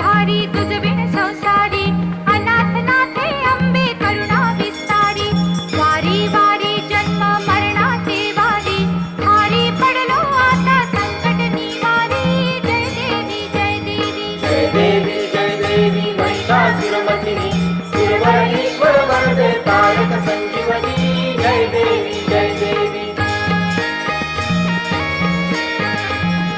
भारी तुझ बिन संसारी अनाथ नाथे अंबे करुणा विस्तारी वारी वारी जन्म मरणाचे वारी भारी पडलो आता संकट निवारी जय देवी जय देवी जय देवी जय देवी महिषासुरमर्दिनी सुरवरनीश्वर वरदे तारक संजीवनी जय देवी जय देवी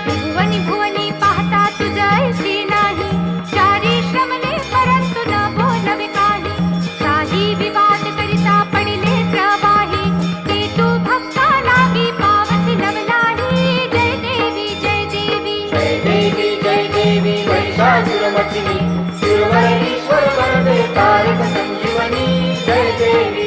भुवनी भुवनी पाहता तुझ ऐसी नाही चारी श्रमले परंतु न बोलवे काही काही विवाद करिता पडिले प्रवाही ते तू भक्ता लागी पावसी लवलाही जय देवी जय देवी जय देवी जय देवी महिषासुरमर्दिनी सुरवरनीश्वर वरदे तारक संजीवनी जय देवी